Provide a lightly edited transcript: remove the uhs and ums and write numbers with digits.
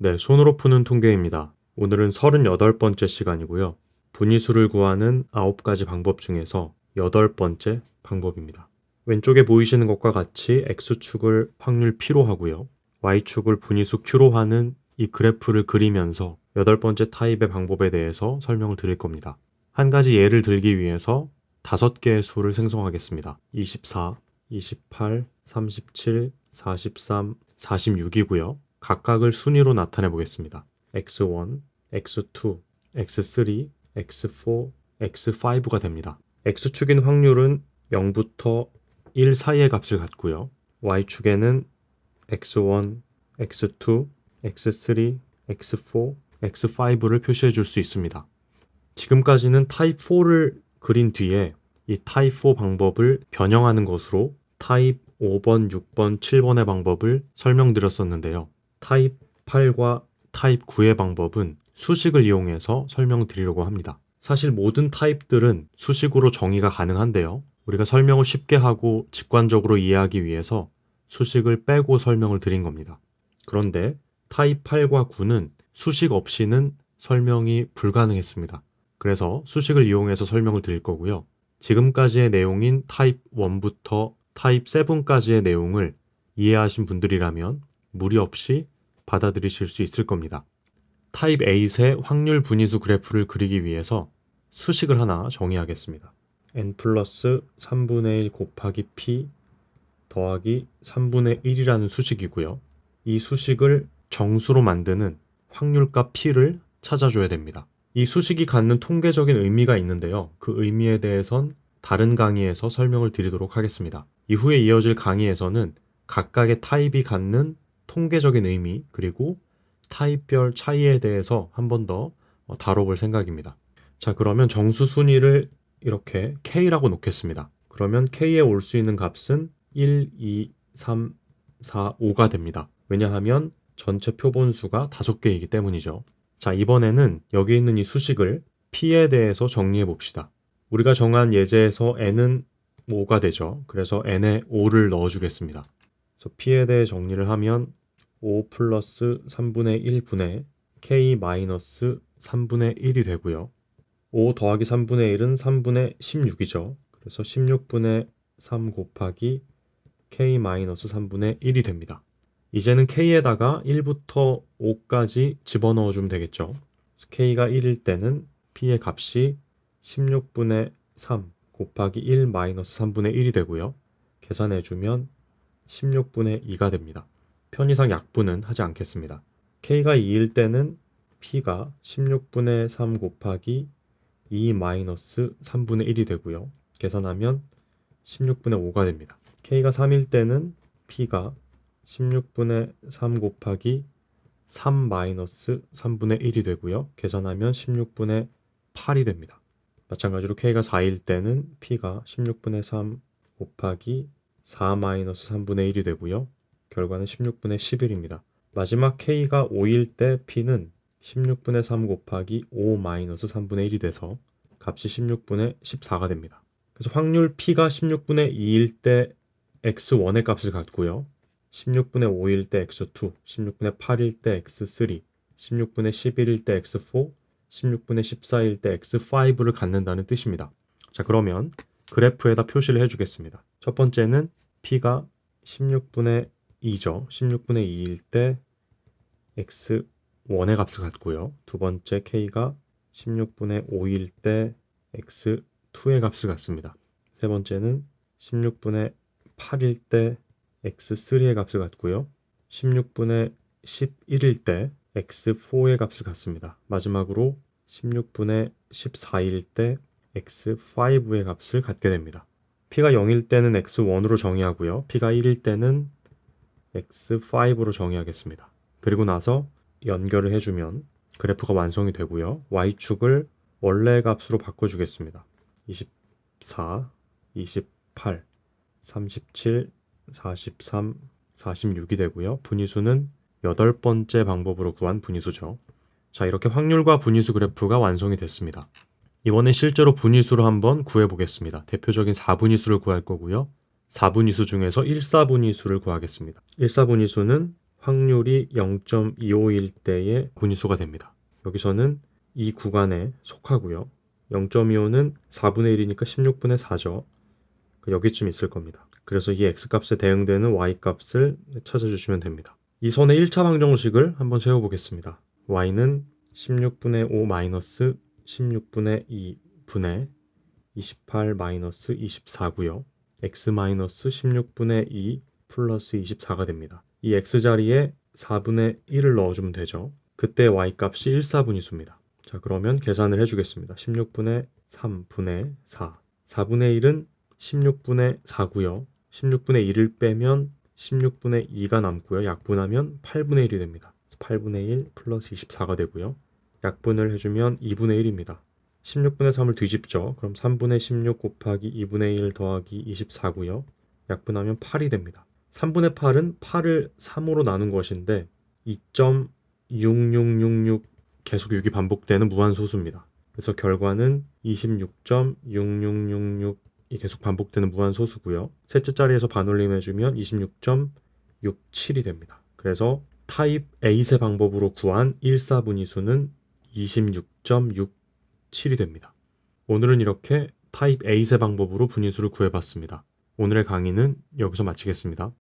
네, 손으로 푸는 통계입니다. 오늘은 38번째 시간이고요. 분위수를 구하는 9가지 방법 중에서 8번째 방법입니다. 왼쪽에 보이시는 것과 같이 X축을 확률 P로 하고요. Y축을 분위수 Q로 하는 이 그래프를 그리면서 8번째 타입의 방법에 대해서 설명을 드릴 겁니다. 한 가지 예를 들기 위해서 5개의 수를 생성하겠습니다. 24, 28, 37, 43, 46이고요. 각각을 순위로 나타내 보겠습니다. x1, x2, x3, x4, x5가 됩니다. x축인 확률은 0부터 1 사이의 값을 갖고요. y축에는 x1, x2, x3, x4, x5를 표시해 줄 수 있습니다. 지금까지는 타입 4를 그린 뒤에 이 타입 4 방법을 변형하는 것으로 타입 5번, 6번, 7번의 방법을 설명드렸었는데요. 타입 8과 타입 9의 방법은 수식을 이용해서 설명드리려고 합니다. 사실 모든 타입들은 수식으로 정의가 가능한데요. 우리가 설명을 쉽게 하고 직관적으로 이해하기 위해서 수식을 빼고 설명을 드린 겁니다. 그런데 타입 8과 9는 수식 없이는 설명이 불가능했습니다. 그래서 수식을 이용해서 설명을 드릴 거고요. 지금까지의 내용인 타입 1부터 타입 7까지의 내용을 이해하신 분들이라면 무리 없이 받아들이실 수 있을 겁니다. 타입 8의 확률 분위수 그래프를 그리기 위해서 수식을 하나 정의하겠습니다. n 플러스 3분의 1 곱하기 p 더하기 3분의 1이라는 수식이고요. 이 수식을 정수로 만드는 확률값 p를 찾아줘야 됩니다. 이 수식이 갖는 통계적인 의미가 있는데요. 그 의미에 대해선 다른 강의에서 설명을 드리도록 하겠습니다. 이후에 이어질 강의에서는 각각의 타입이 갖는 통계적인 의미 그리고 타입별 차이에 대해서 한 번 더 다뤄볼 생각입니다. 자, 그러면 정수 순위를 이렇게 K라고 놓겠습니다. 그러면 K에 올 수 있는 값은 1, 2, 3, 4, 5가 됩니다. 왜냐하면 전체 표본수가 5개이기 때문이죠. 자, 이번에는 여기 있는 이 수식을 P에 대해서 정리해 봅시다. 우리가 정한 예제에서 N은 5가 되죠. 그래서 N에 5를 넣어주겠습니다. 그래서 P에 대해 정리를 하면 5 플러스 3분의 1분의 K 마이너스 3분의 1이 되고요. 5 더하기 3분의 1은 3분의 16이죠. 그래서 16분의 3 곱하기 K 마이너스 3분의 1이 됩니다. 이제는 K에다가 1부터 5까지 집어넣어 주면 되겠죠. 그래서 K가 1일 때는 P의 값이 16분의 3 곱하기 1 마이너스 3분의 1이 되고요. 계산해주면 16분의 2가 됩니다. 편의상 약분은 하지 않겠습니다. K가 2일 때는 P가 16분의 3 곱하기 2 마이너스 3분의 1이 되고요. 계산하면 16분의 5가 됩니다. K가 3일 때는 P가 16분의 3 곱하기 3 마이너스 3분의 1이 되고요. 계산하면 16분의 8이 됩니다. 마찬가지로 K가 4일 때는 P가 16분의 3 곱하기 4 마이너스 3분의 1이 되고요. 결과는 16분의 11입니다. 마지막 K가 5일 때 P는 16분의 3 곱하기 5 마이너스 3분의 1이 돼서 값이 16분의 14가 됩니다. 그래서 확률 P가 16분의 2일 때 X1의 값을 갖고요. 16분의 5일 때 X2, 16분의 8일 때 X3, 16분의 11일 때 X4, 16분의 14일 때 X5를 갖는다는 뜻입니다. 자, 그러면 그래프에다 표시를 해주겠습니다. 첫 번째는 P가 16분의 2죠. 16분의 2일 때 X1의 값을 갖고요. 두 번째 K가 16분의 5일 때 X2의 값을 갖습니다. 세 번째는 16분의 8일 때 X3의 값을 갖고요. 16분의 11일 때 X4의 값을 갖습니다. 마지막으로 16분의 14일 때 X5의 값을 갖게 됩니다. P가 0일 때는 X1으로 정의하고요. P가 1일 때는 X5로 정의하겠습니다. 그리고 나서 연결을 해주면 그래프가 완성이 되고요. Y축을 원래 값으로 바꿔주겠습니다. 24, 28, 37, 43, 46이 되고요. 분위수는 8번째 방법으로 구한 분위수죠. 자, 이렇게 확률과 분위수 그래프가 완성이 됐습니다. 이번엔 실제로 분위수를 한번 구해보겠습니다. 대표적인 4분위수를 구할 거고요. 4분위수 중에서 1사분위수를 구하겠습니다. 1사분위수는 확률이 0.251 때의 분위수가 됩니다. 여기서는 이 구간에 속하고요. 0.25는 4분의 1이니까 16분의 4죠. 여기쯤 있을 겁니다. 그래서 이 x값에 대응되는 y값을 찾아주시면 됩니다. 이 선의 1차 방정식을 한번 세워보겠습니다. y는 16분의 5 마이너스 16분의 2분의 28 마이너스 24고요. x 마이너스 16분의 2 플러스 24가 됩니다. 이 x자리에 4분의 1을 넣어주면 되죠. 그때 y값이 1사분위수입니다. 자, 그러면 계산을 해주겠습니다. 16분의 3분의 4. 4분의 1은 16분의 4고요. 16분의 1을 빼면 16분의 2가 남고요. 약분하면 8분의 1이 됩니다. 8분의 1 플러스 24가 되고요. 약분을 해주면 2분의 1입니다. 16분의 3을 뒤집죠. 그럼 3분의 16 곱하기 2분의 1 더하기 24고요. 약분하면 8이 됩니다. 3분의 8은 8을 3으로 나눈 것인데 2.6666 계속 6이 반복되는 무한소수입니다. 그래서 결과는 26.6666이 계속 반복되는 무한소수고요. 셋째 자리에서 반올림해주면 26.67이 됩니다. 그래서 타입 A세 방법으로 구한 1사분위수는 26.67이 됩니다. 오늘은 이렇게 타입 A세 방법으로 분위수를 구해봤습니다. 오늘의 강의는 여기서 마치겠습니다.